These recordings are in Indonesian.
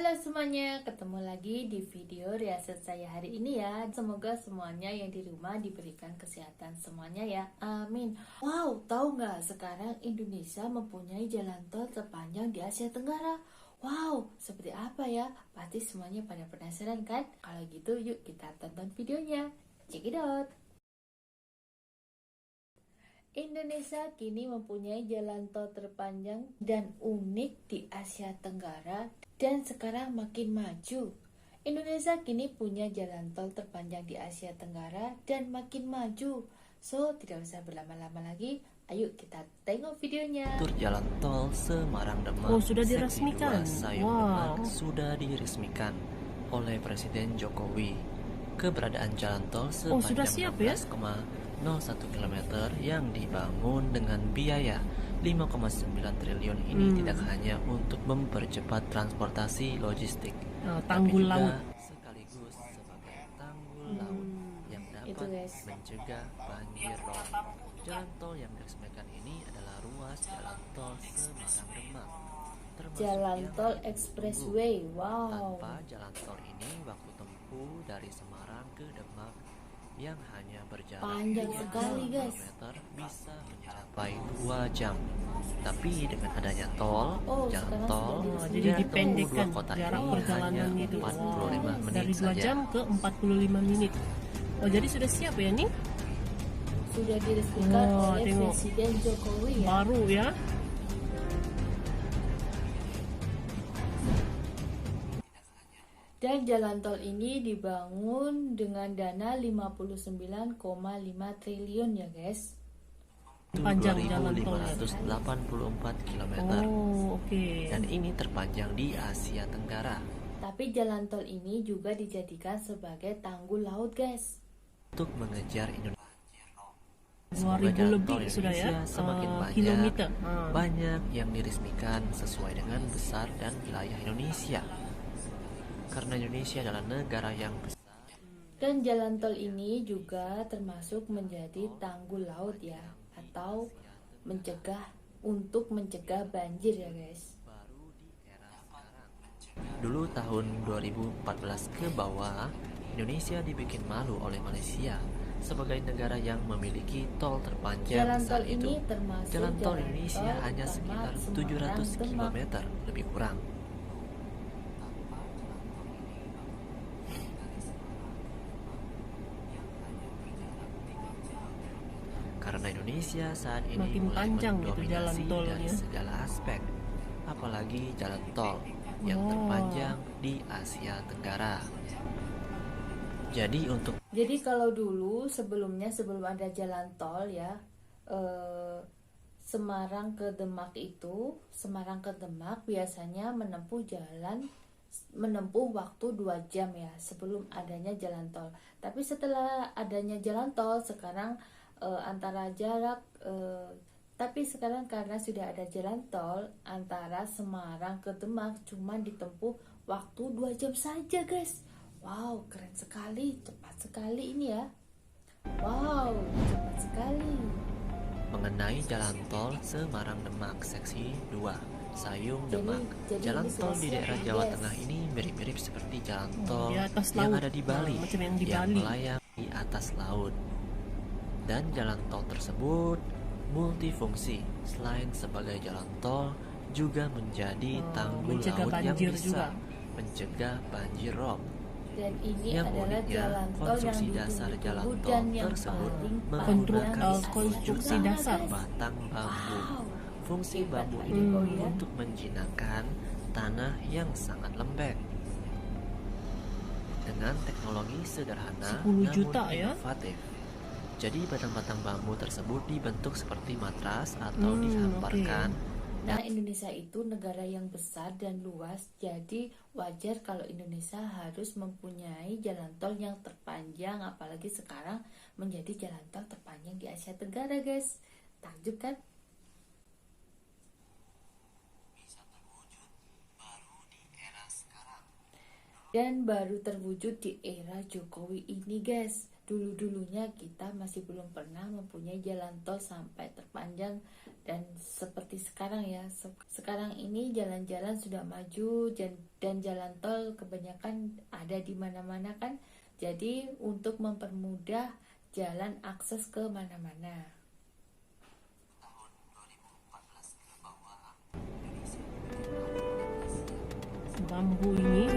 Halo semuanya, ketemu lagi di video riaset saya hari ini ya. Semoga semuanya yang di rumah diberikan kesehatan semuanya ya, amin. Wow, tahu nggak sekarang Indonesia mempunyai jalan tol terpanjang di Asia Tenggara. Wow, seperti apa ya? Pasti semuanya pada penasaran kan? Kalau gitu yuk kita tonton videonya. Check it out. Indonesia kini mempunyai jalan tol terpanjang dan unik di Asia Tenggara dan sekarang makin maju. Indonesia kini punya jalan tol terpanjang di Asia Tenggara dan makin maju. So, tidak usah berlama-lama lagi. Ayo kita tengok videonya. Tur jalan tol Semarang-Demak sudah Seksi diresmikan. 2 Sayung Demak sudah diresmikan oleh Presiden Jokowi. Keberadaan jalan tol sudah sepanjang siap ya? 16,01 km yang dibangun dengan biaya 5,9 triliun ini tidak hanya untuk mempercepat transportasi logistik, tanggul tapi juga laut. sekaligus sebagai tanggul laut yang Itu, dapat guys. mencegah banjir rob. Jalan tol yang diresmikan ini adalah ruas jalan tol Semarang-Demak, termasuk Jalan yang tol ditunggu. expressway. Wow. Tanpa jalan tol ini, waktu tempuh dari Semarang ke Demak yang hanya berjarak Panjang 2 sekali, guys. km bisa mencapai 2 jam. Tapi dengan adanya tol, Oh, jalan sekarang tol, sudah diresmikan. Jadi jarak tempuh dipendekkan dua kota jarak ini perjalanan hanya itu. 45 menit Dari 2 saja. jam ke 45 menit. Jadi sudah siap ya nih? Sudah diresmikan oleh tengok. Presiden Jokowi ya. Baru ya. Dan jalan tol ini dibangun dengan dana 59,5 triliun ya guys. Panjang jalan tol ya. 2.584 km. Oke. Dan ini terpanjang di Asia Tenggara. Tapi jalan tol ini juga dijadikan sebagai tanggul laut guys. Untuk mengejar Indonesia. 2000 lebih sudah ya, semakin banyak, kilometer. Banyak yang diresmikan sesuai dengan besar dan wilayah Indonesia. Karena Indonesia adalah negara yang besar. Dan jalan tol ini juga termasuk menjadi tanggul laut ya, atau untuk mencegah banjir ya guys. Dulu tahun 2014 ke bawah, Indonesia dibikin malu oleh Malaysia sebagai negara yang memiliki tol terpanjang Jalan saat tol itu. ini termasuk Jalan tol jalan Indonesia tol hanya utama sekitar Semarang, 700 Demak. km lebih kurang. Karena Indonesia saat ini Makin mulai panjang gitu jalan mendominasi tolnya. dari segala aspek, apalagi jalan tol yang terpanjang di Asia Tenggara. Jadi kalau dulu sebelum ada jalan tol ya, Semarang ke Demak biasanya menempuh waktu 2 jam ya sebelum adanya jalan tol. Tapi setelah adanya jalan tol sekarang karena sudah ada jalan tol antara Semarang ke Demak cuma ditempuh waktu 2 jam saja guys. Wow, keren sekali, cepat sekali ini ya. Wow, cepat sekali. Mengenai jalan tol Semarang-Demak seksi 2 Sayung Demak, jadi jalan ini tol sudah di siap, daerah ya, Jawa guys. Tengah ini mirip-mirip seperti jalan tol di atas yang laut. ada di Bali, Macam yang di yang Bali. melayang di atas laut. Dan jalan tol tersebut multifungsi, selain sebagai jalan tol juga menjadi tanggul mencegah laut yang banjir bisa juga. mencegah banjir rob. Dan ini Yang adalah uniknya, jalan tol yang konstruksi dasar jalan ditunggu-tunggu tol dan yang tersebut paling menggunakan panjang konstruksi di Asia dasar. Tenggara, guys. batang bambu. Wow. Fungsi Hebat bambu Pak ini Jokowi ya. untuk menjinakkan tanah yang sangat lembek. Dengan teknologi sederhana 10 namun juta ya. inovatif. Jadi batang-batang bambu tersebut dibentuk seperti matras atau dihamparkan. Nah, Indonesia itu negara yang besar dan luas, jadi wajar kalau Indonesia harus mempunyai jalan tol yang terpanjang, apalagi sekarang menjadi jalan tol terpanjang di Asia Tenggara, guys. Takjub kan? Dan baru terwujud di era Jokowi ini guys. dulu-dulunya kita masih belum pernah mempunyai jalan tol sampai terpanjang dan seperti sekarang ya. Sekarang ini jalan-jalan sudah maju dan jalan tol kebanyakan ada di mana-mana kan. Jadi untuk mempermudah jalan akses ke mana-mana. Bambu ini,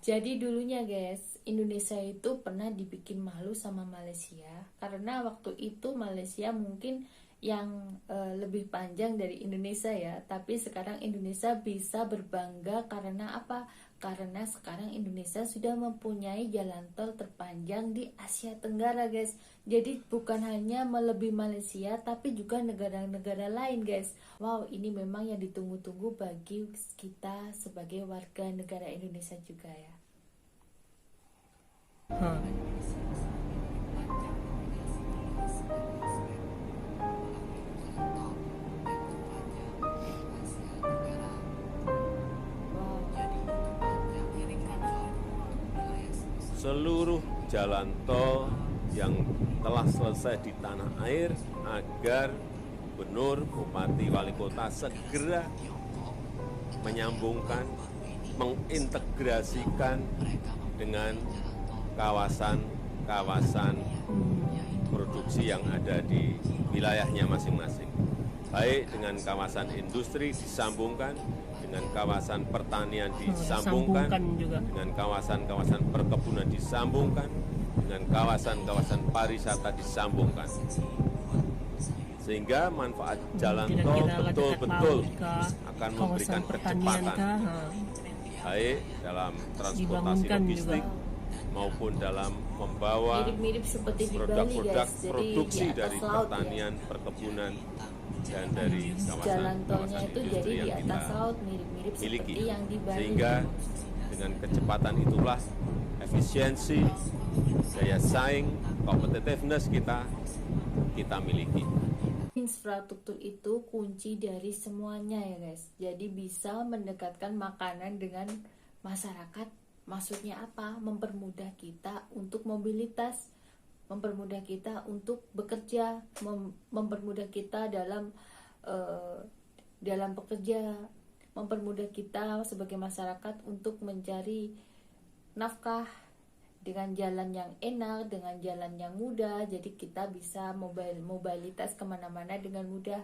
Jadi dulunya guys, Indonesia itu pernah dibikin malu sama Malaysia karena waktu itu Malaysia mungkin yang lebih panjang dari Indonesia ya. Tapi sekarang Indonesia bisa berbangga karena apa? Karena sekarang Indonesia sudah mempunyai jalan tol terpanjang di Asia Tenggara guys. Jadi bukan hanya melebihi Malaysia tapi juga negara-negara lain guys. Wow, ini memang yang ditunggu-tunggu bagi kita sebagai warga negara Indonesia juga ya. Seluruh jalan tol yang telah selesai di tanah air agar gubernur, bupati, wali kota segera menyambungkan, mengintegrasikan dengan kawasan-kawasan produksi yang ada di wilayahnya masing-masing. Baik dengan kawasan industri disambungkan, dengan kawasan pertanian disambungkan, dengan kawasan-kawasan perkebunan disambungkan, dengan kawasan-kawasan pariwisata disambungkan. Sehingga manfaat jalan tol betul-betul akan memberikan percepatan, baik dalam transportasi logistik maupun dalam membawa produk-produk produksi dari pertanian, perkebunan, dan dari Jalan tolnya kawasan itu jadi industri di yang kita atas laut mirip-mirip miliki. seperti yang di Bali. Sehingga dengan kecepatan itulah efisiensi, daya saing, competitiveness kita miliki. Infrastruktur itu kunci dari semuanya ya guys. Jadi bisa mendekatkan makanan dengan masyarakat. Maksudnya apa? Mempermudah kita untuk mobilitas, mempermudah kita untuk bekerja, mempermudah kita dalam bekerja, mempermudah kita sebagai masyarakat untuk mencari nafkah dengan jalan yang enak, dengan jalan yang mudah. Jadi kita bisa mobilitas kemana-mana dengan mudah.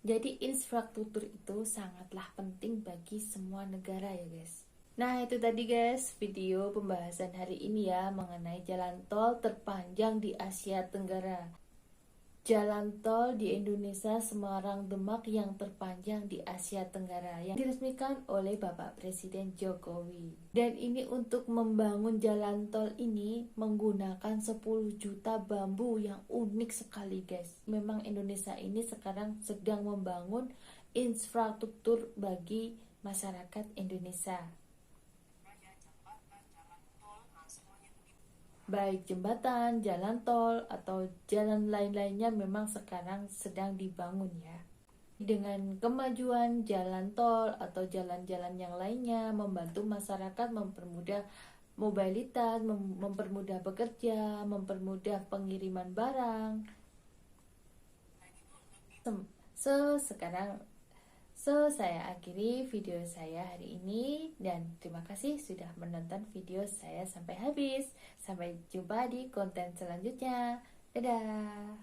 Jadi infrastruktur itu sangatlah penting bagi semua negara ya guys. Nah itu tadi guys video pembahasan hari ini ya mengenai jalan tol terpanjang di Asia Tenggara. Jalan tol di Indonesia Semarang-Demak yang terpanjang di Asia Tenggara yang diresmikan oleh Bapak Presiden Jokowi. Dan ini untuk membangun jalan tol ini menggunakan 10 juta bambu yang unik sekali guys. Memang Indonesia ini sekarang sedang membangun infrastruktur bagi masyarakat Indonesia. Baik jembatan, jalan tol, atau jalan lain-lainnya memang sekarang sedang dibangun ya. Dengan kemajuan jalan tol atau jalan-jalan yang lainnya membantu masyarakat mempermudah mobilitas, mempermudah bekerja, mempermudah pengiriman barang. Saya akhiri video saya hari ini dan terima kasih sudah menonton video saya sampai habis. Sampai jumpa di konten selanjutnya. Dadah.